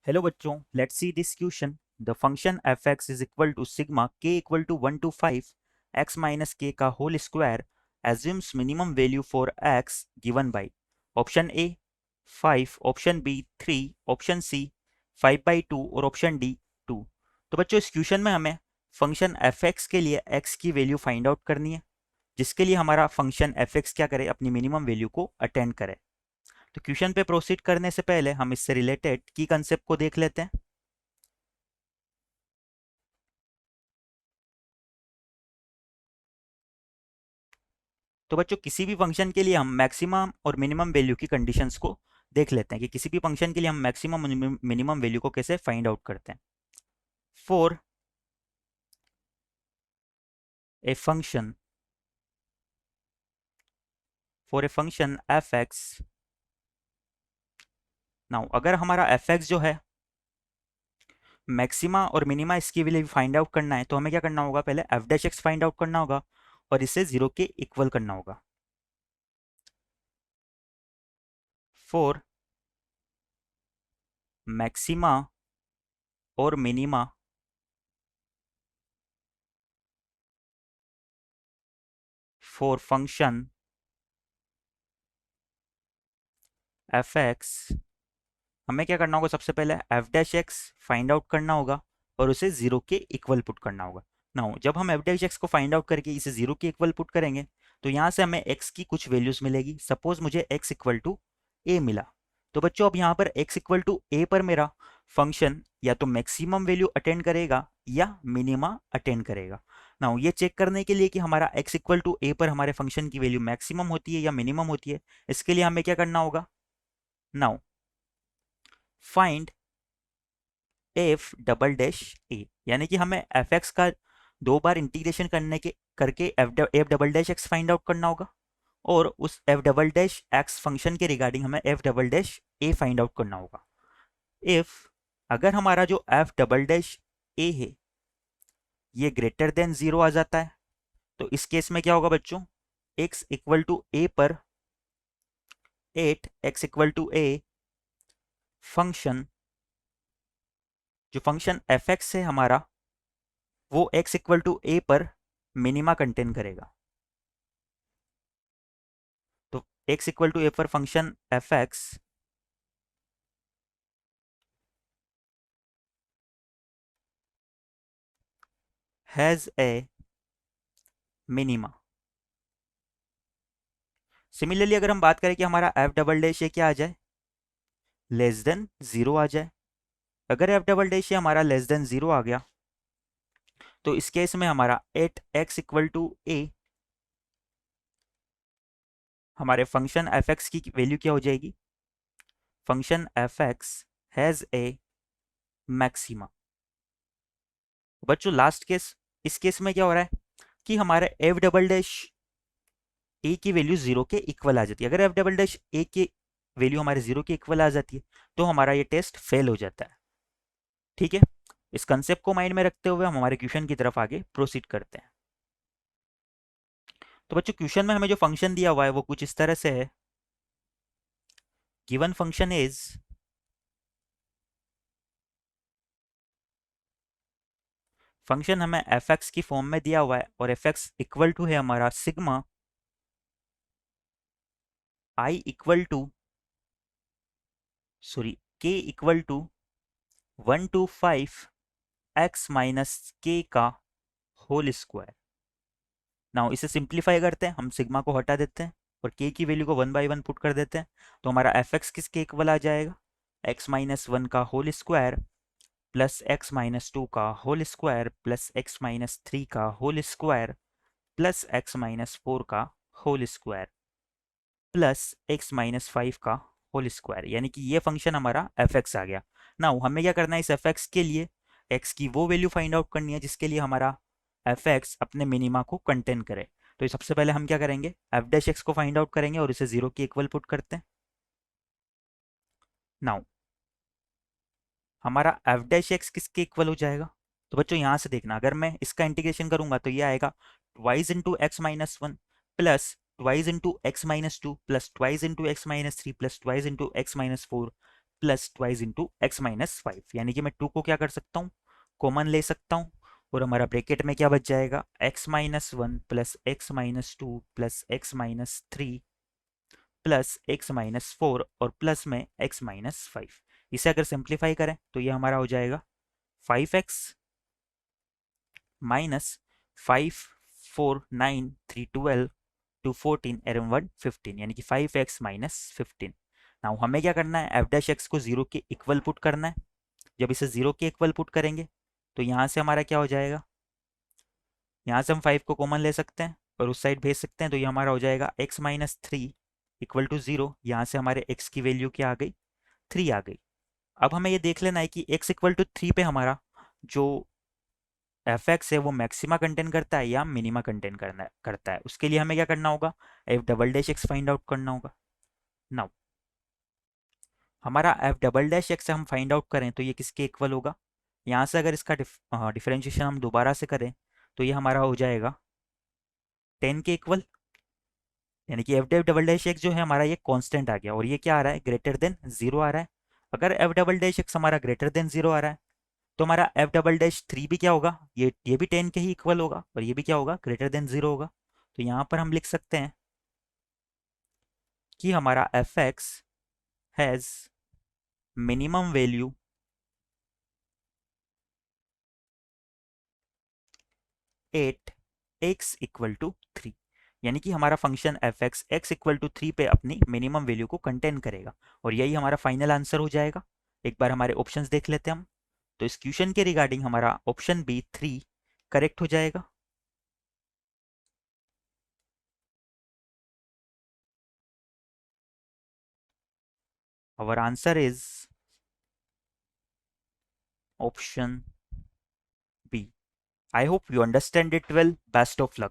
Hello बच्चों, let's see this question. The function f x is equal to sigma k equal to 1 to 5 x minus k का whole square assumes minimum value for x given by option a 5, option b 3, option c 5/2 और option D 2। तो बच्चों इस question में हमें function f x के लिए x की वैल्यू फाइंड आउट करनी है, जिसके लिए हमारा फंक्शन एफ एक्स क्या करे, अपनी मिनिमम वैल्यू को अटेंड करे। तो क्वेश्चन पे प्रोसीड करने से पहले हम इससे रिलेटेड की कंसेप्ट को देख लेते हैं। तो बच्चों किसी भी फंक्शन के लिए हम मैक्सिमम और मिनिमम वैल्यू की कंडीशंस को देख लेते हैं कि किसी भी फंक्शन के लिए हम मैक्सिमम मिनिमम वैल्यू को कैसे फाइंड आउट करते हैं। For a function f x, now अगर हमारा एफ एक्स जो है मैक्सिमा और मिनिमा इसकी वैल्यू फाइंड आउट करना है, तो हमें क्या करना होगा, पहले F dash x find out करना होगा और इसे जीरो के इक्वल करना होगा। फॉर मैक्सिमा और minima for function f x, हमें क्या करना होगा, सबसे पहले F dash x find out करना होगा और उसे जीरो के इक्वल पुट करना होगा। नाउ जब हम एफ डैश एक्स को फाइंड आउट करके इसे जीरो के इक्वल पुट करेंगे, तो यहाँ से हमें एक्स की कुछ वैल्यूज मिलेगी। सपोज मुझे एक्स इक्वल टू ए मिला, तो बच्चों अब यहाँ पर एक्स इक्वल टू ए पर मेरा फंक्शन या तो मैक्सिमम वैल्यू अटेंड करेगा या मिनिमा अटेंड करेगा। नाउ ये चेक करने के लिए कि हमारा एक्स इक्वल टू ए पर हमारे फंक्शन की वैल्यू मैक्सिमम होती है या मिनिमम होती है, इसके लिए हमें क्या करना होगा, now find f double dash a, यानी कि हमें एफ एक्स का दो बार इंटीग्रेशन करके f double dash x find out करना होगा और उस f double dash x function के रिगार्डिंग हमें f double dash a find out करना होगा। इफ अगर हमारा जो एफ डबल डैश ए है ये ग्रेटर देन जीरो आ जाता है, तो इस केस में क्या होगा बच्चों, एक्स इक्वल टू ए पर 8 x equal to a function, जो फंक्शन एफ एक्स है हमारा, वो x इक्वल टू ए पर मिनिमा कंटेन करेगा। तो x इक्वल टू ए पर function f x has a minima. Similarly अगर हम बात करें कि हमारा एफ डबल डैश ये क्या आ जाए, लेस देन जीरो आ जाए। अगर एफ डबल डैश ये हमारा लेस देन जीरो आ गया, तो इस केस में हमारा 8x इक्वल टू ए, हमारे फंक्शन एफ एक्स की वैल्यू क्या हो जाएगी, function f x has a maxima. बच्चों लास्ट केस, इस केस में क्या हो रहा है कि हमारे एफ डबल डैश ए की वैल्यू जीरो के इक्वल आ जाती है। अगर एफ डबल डैश ए की वैल्यू हमारे जीरो के इक्वल आ जाती है, तो हमारा ये टेस्ट फेल हो जाता है। ठीक है, इस कंसेप्ट को माइंड में रखते हुए हम हमारे क्वेश्चन की तरफ आगे प्रोसीड करते हैं। तो बच्चों क्वेश्चन में हमें जो फंक्शन दिया हुआ है वो कुछ इस तरह से है, गिवन फंक्शन इज फंक्शन हमें एफ एक्स की फॉर्म में दिया हुआ है और एफ एक्स इक्वल टू है हमारा sigma i equal to sorry k equal to 1 to 5 x minus k का होल स्क्वायर। नाउ इसे सिंप्लीफाई करते हैं, हम सिग्मा को हटा देते हैं और के की वैल्यू को 1/1 पुट कर देते हैं, तो हमारा एफ एक्स किसके इक्वल आ जाएगा, एक्स माइनस वन का whole square plus x minus two का whole square plus x minus three का whole square plus x minus four का whole square plus x minus five का होल स्क्वायर, यानी कि ये फंक्शन हमारा एफ एक्स आ गया। नाउ हमें क्या करना है, इस एफ एक्स के लिए एक्स की वो वैल्यू फाइंड आउट करनी है जिसके लिए हमारा एफ एक्स अपने मिनिमा को कंटेन करे। तो सबसे पहले हम क्या करेंगे, एफ डैश एक्स को फाइंड आउट करेंगे और इसे जीरो के इक्वल पुट करते हैं। नाउ हमारा एफ डैश एक्स किसके इक्वल हो जाएगा, तो बच्चों यहां से देखना, अगर मैं इसका इंटीग्रेशन करूंगा तो ये आएगा twice into x minus one plus twice into x minus two plus twice into x minus three plus twice into x minus four plus twice into x minus 5, यानी कि मैं 2 को क्या कर सकता हूँ, कॉमन ले सकता हूँ, और हमारा ब्रैकेट में क्या बच जाएगा, x minus 1 plus x minus 2 plus x minus 3 plus x minus 4 और प्लस में एक्स माइनस 5। इसे अगर सिंप्लीफाई करें तो ये हमारा हो जाएगा 5x माइनस 5 4 9 3 12 2 14 एरम 1 15, यानी कि 5x माइनस 15। नाउ हमें क्या करना है, एफ डैश एक्स को जीरो के इक्वल पुट करना है। जब इसे जीरो के इक्वल पुट करेंगे तो यहाँ से हमारा क्या हो जाएगा, यहाँ से हम 5 को कॉमन ले सकते हैं और उस साइड भेज सकते हैं, तो ये हमारा हो जाएगा x माइनस 3 इक्वल टू 0। यहाँ से हमारे x की वैल्यू क्या आ गई, 3 आ गई। अब हमें ये देख लेना है कि x इक्वल टू 3 पे हमारा जो एफ एक्स है वो मैक्सिमा कंटेन करता है या मिनिमा कंटेन करता है। उसके लिए हमें क्या करना होगा, F double dash x find out करना होगा। नाउ हमारा एफ डबल डैश एक्स हम फाइंड आउट करें तो ये किसके इक्वल होगा, यहाँ से अगर इसका डिफरेंशिएशन हम दोबारा से करें तो ये हमारा हो जाएगा 10 के इक्वल, यानी कि एफ डेफ डबल डैश एक्स जो है हमारा ये कांस्टेंट आ गया और ये क्या आ रहा है, ग्रेटर देन जीरो आ रहा है। अगर एफ डबल डैश एक्स हमारा ग्रेटर देन जीरो आ रहा है तो हमारा एफ डबल डैश थ्री भी क्या होगा, ये भी 10 के ही इक्वल होगा और ये भी क्या होगा, ग्रेटर देन जीरो होगा। तो यहाँ पर हम लिख सकते हैं कि हमारा f x has minimum value at x equal to three, यानी कि हमारा function f x x equal to three पे अपनी मिनिमम वैल्यू को कंटेन करेगा और यही हमारा फाइनल आंसर हो जाएगा। एक बार हमारे ऑप्शंस देख लेते हैं हम। तो इस क्वेश्चन के रिगार्डिंग हमारा ऑप्शन बी 3 करेक्ट हो जाएगा। our answer is option B. I hope you understand it well. Best of luck.